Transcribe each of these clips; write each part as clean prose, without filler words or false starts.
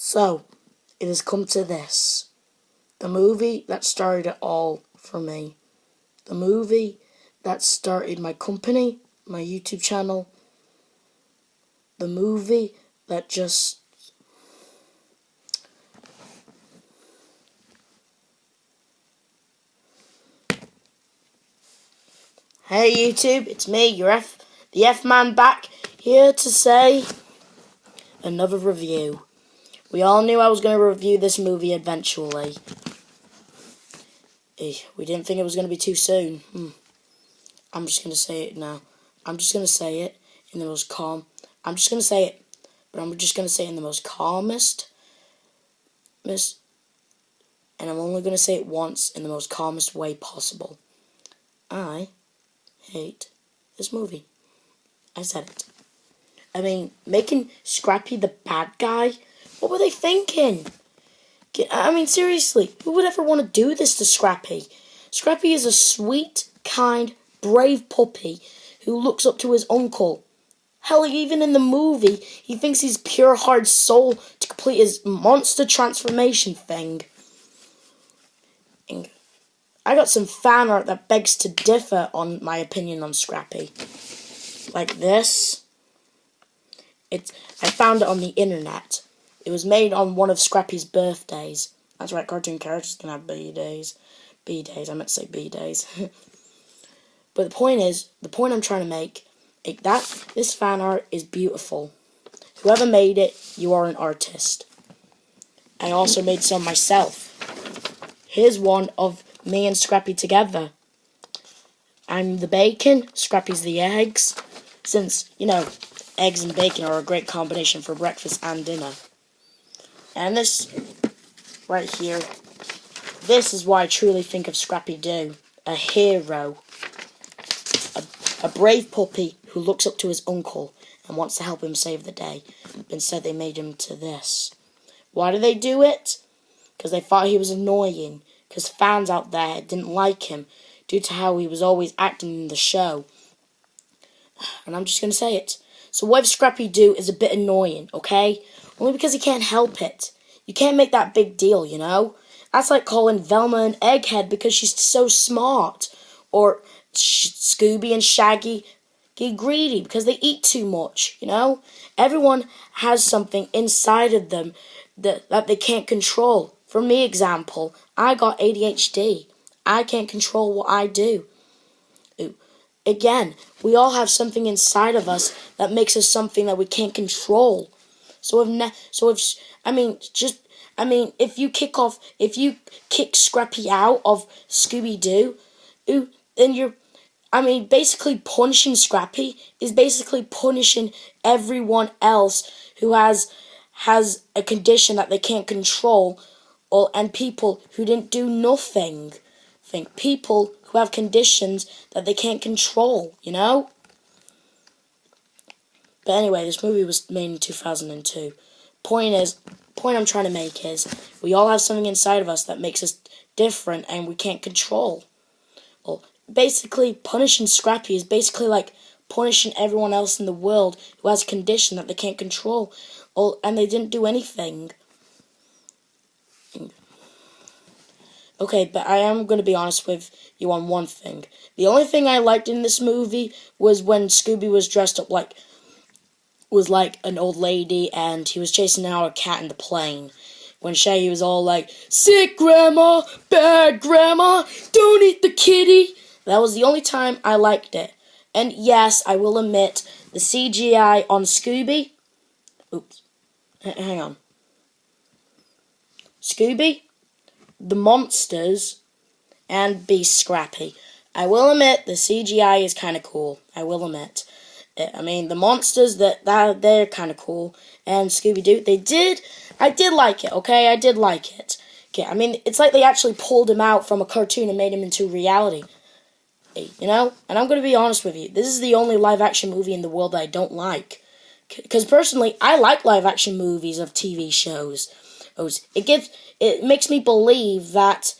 So, it has come to this. The movie that started it all for me. The movie that started my company, my YouTube channel. The movie that just... Hey YouTube, it's me, the F-Man back, here to say another review. We all knew I was going to review this movie eventually. We didn't think it was going to be too soon. I'm just going to say it now. I'm just going to say it in the most calm... I'm just going to say it, but I'm just going to say it in the most calmest... And I'm only going to say it once in the most calmest way possible. I hate this movie. I said it. I mean, making Scrappy the bad guy? What were they thinking? I mean, seriously, who would ever want to do this to Scrappy? Scrappy is a sweet, kind, brave puppy who looks up to his uncle. Hell, even in the movie, he thinks he's pure hard soul to complete his monster transformation thing. And I got some fan art that begs to differ on my opinion on Scrappy. Like this. I found it on the internet. It was made on one of Scrappy's birthdays. That's right, cartoon characters can have B-days. B-days, I meant to say B-days. But the point I'm trying to make, this fan art is beautiful. Whoever made it, you are an artist. I also made some myself. Here's one of me and Scrappy together. I'm the bacon, Scrappy's the eggs. Since, you know, eggs and bacon are a great combination for breakfast and dinner. And this, right here, this is why I truly think of Scrappy Doo. A hero. A brave puppy who looks up to his uncle and wants to help him save the day. Instead, they made him to this. Why did they do it? Because they thought he was annoying. Because fans out there didn't like him due to how he was always acting in the show. And I'm just going to say it. So what if Scrappy Doo is a bit annoying, okay? Only because he can't help it. You can't make that big deal, you know? That's like calling Velma an egghead because she's so smart. Or Scooby and Shaggy get greedy because they eat too much, you know? Everyone has something inside of them that they can't control. For me, example, I got ADHD. I can't control what I do. Again, we all have something inside of us that makes us something that we can't control. If you kick Scrappy out of Scooby Doo, then basically punishing Scrappy is basically punishing everyone else who has a condition that they can't control, and people who didn't do nothing. People who have conditions that they can't control, you know? But anyway, this movie was made in 2002. Point I'm trying to make is, we all have something inside of us that makes us different and we can't control. Well, basically, punishing Scrappy is basically like punishing everyone else in the world who has a condition that they can't control, and they didn't do anything. Okay, but I am going to be honest with you on one thing. The only thing I liked in this movie was when Scooby was dressed up like an old lady and he was chasing out a cat in the plane. When Shaggy was all like, "Sick grandma, bad grandma, don't eat the kitty." That was the only time I liked it. And yes, I will admit, the CGI on Scooby... Oops. Hang on. Scooby, the monsters, and Beast Scrappy. I will admit, the CGI is kind of cool. I will admit. I mean, the monsters, they're kind of cool. And Scooby Doo, I did like it, okay? I did like it. Okay, I mean, it's like they actually pulled him out from a cartoon and made him into reality. You know? And I'm going to be honest with you. This is the only live-action movie in the world that I don't like. Because personally, I like live-action movies of TV shows. It makes me believe that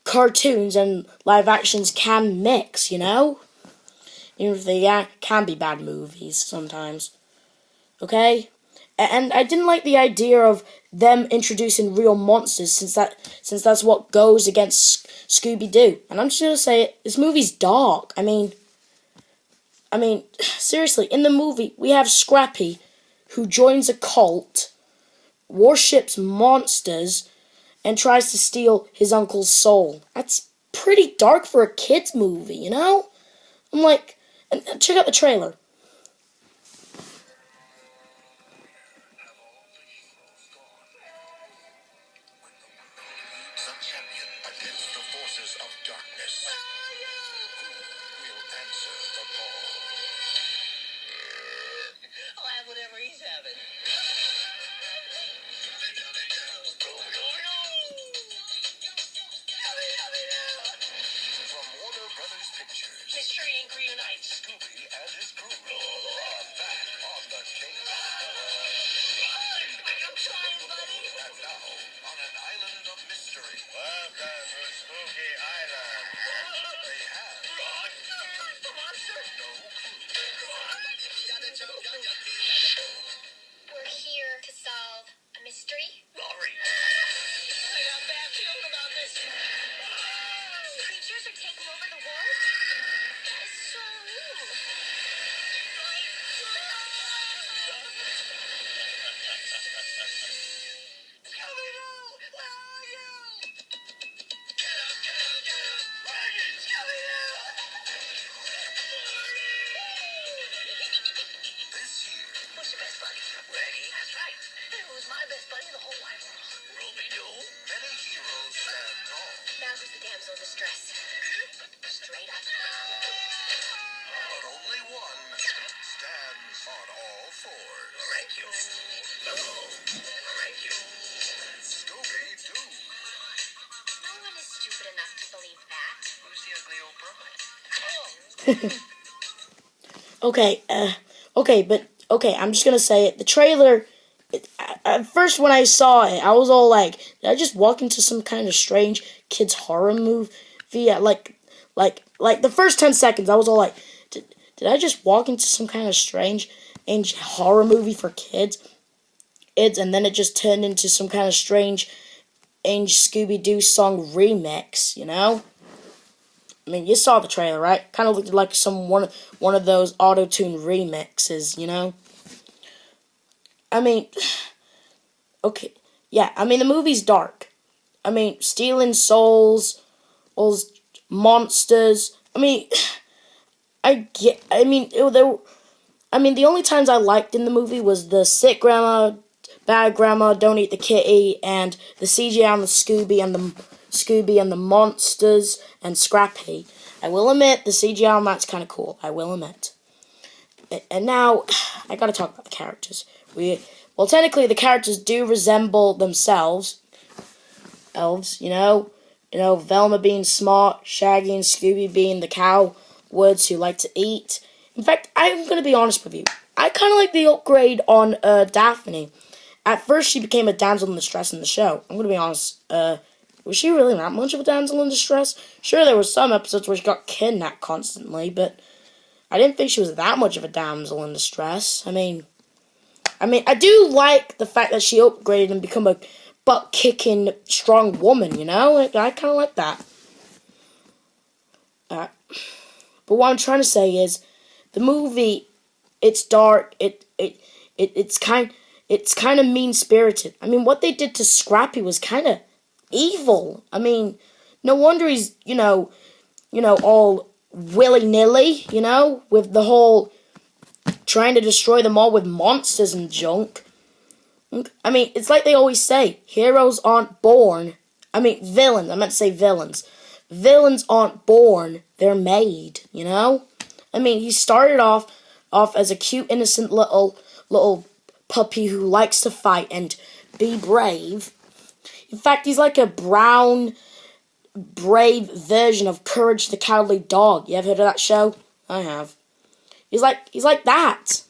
cartoons and live-actions can mix, you know? Even if they can be bad movies sometimes. Okay? And I didn't like the idea of them introducing real monsters, since that's what goes against Scooby Doo. And I'm just gonna say it, this movie's dark. I mean, seriously, in the movie we have Scrappy, who joins a cult, worships monsters, and tries to steal his uncle's soul. That's pretty dark for a kid's movie, you know? I'm like, and check out the trailer. Whatever he's having. From Warner Brothers Pictures, Mystery and Green Knights, Scooby and his crew are back on the case. I'm trying, buddy. And now, on an island of mystery. Welcome to Spooky Island. They have the monster. No clue. We're here to solve a mystery. Rory. I got bad feeling about this. Creatures are taking over the world? That is so mean. Scooby-Doo, where are you? Get up, get up, get up. Scooby-Doo. This year. Who's your best buddy? Reggie. That's right. Who's my best buddy in the whole wide world? Scooby-Doo. Many heroes stand tall. Now who's the damsel in distress? Straight up. But only one stands on all fours. Thank you. Thank you. Scooby-Doo. No one is stupid enough to believe that. Who's the ugly old broad? Okay, I'm just gonna say it. The trailer, at first when I saw it, I was all like, did I just walk into some kind of strange kids horror movie? Like the first 10 seconds, I was all like, did I just walk into some kind of strange horror movie for kids? And then it just turned into some kind of strange Scooby Doo song remix, you know? I mean, you saw the trailer, right? Kind of looked like one of those auto-tune remixes, you know? I mean, okay, yeah, I mean, the movie's dark. I mean, stealing souls, monsters. I mean, the only times I liked in the movie was the sick grandma, bad grandma, don't eat the kitty, and the CGI on the Scooby and the monsters and Scrappy. I will admit, the CGI on that's kind of cool. I will admit. And now, I gotta talk about the characters. Well, technically, the characters do resemble themselves. Elves, you know, Velma being smart, Shaggy and Scooby being the cowards who like to eat. In fact, I'm gonna be honest with you. I kind of like the upgrade on Daphne. At first, she became a damsel in distress in the show. I'm gonna be honest. Was she really that much of a damsel in distress? Sure, there were some episodes where she got kidnapped constantly, but I didn't think she was that much of a damsel in distress. I mean, I do like the fact that she upgraded and become a butt-kicking, strong woman, you know? I kind of like that. But what I'm trying to say is, the movie, it's dark, it's kind of mean-spirited. I mean, what they did to Scrappy was kind of evil. I mean, no wonder he's, all willy-nilly, with the whole trying to destroy them all with monsters and junk. I mean, it's like they always say, heroes aren't born. I mean, villains. I meant to say villains. Villains aren't born, they're made, I mean, he started off as a cute, innocent little puppy who likes to fight and be brave. In fact, he's like a brown, brave version of Courage the Cowardly Dog. You ever heard of that show? I have. He's like that.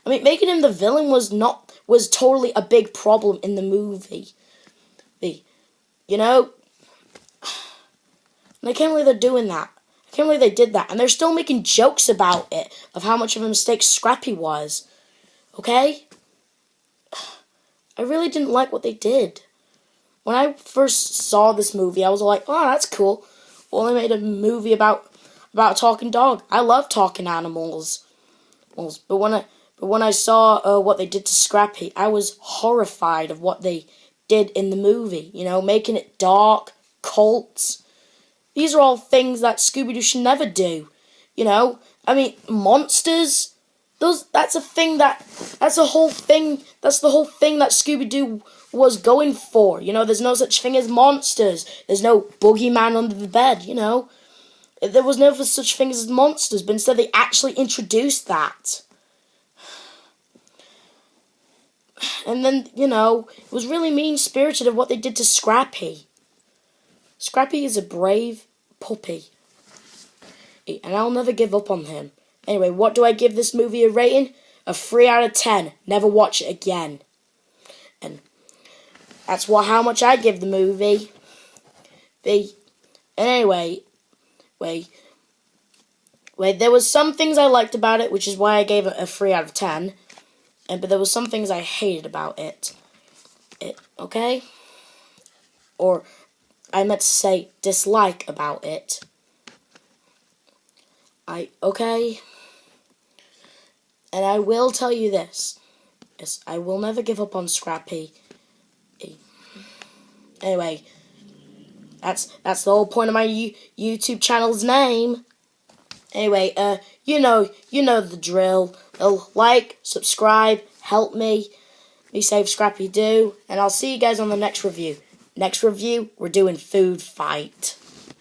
I mean, making him the villain was totally a big problem in the movie. And I can't believe they're doing that. I can't believe they did that. And they're still making jokes about it, of how much of a mistake Scrappy was. Okay? I really didn't like what they did. When I first saw this movie, I was like, oh, that's cool. Well, they made a movie about a talking dog. I love talking animals. But when I saw what they did to Scrappy, I was horrified of what they did in the movie. You know, making it dark, cults. These are all things that Scooby Doo should never do. You know, I mean, monsters. That's the whole thing that Scooby Doo was going for. You know, there's no such thing as monsters. There's no boogeyman under the bed. You know, there was never such thing as monsters, but instead they actually introduced that. And then, you know, it was really mean-spirited of what they did to Scrappy. Scrappy is a brave puppy, and I'll never give up on him. Anyway, what do I give this movie a rating? A 3 out of 10. Never watch it again. And that's how much I give the movie. Anyway, there was some things I liked about it, which is why I gave it a 3 out of 10. But there was some things I hated about it. Okay? Or I meant to say dislike about it. Okay? And I will tell you this. Yes, I will never give up on Scrappy. Anyway, that's the whole point of my YouTube channel's name. Anyway, you know the drill. Like, subscribe, help me save Scrappy Doo, and I'll see you guys on the next review. Next review, we're doing Food Fight.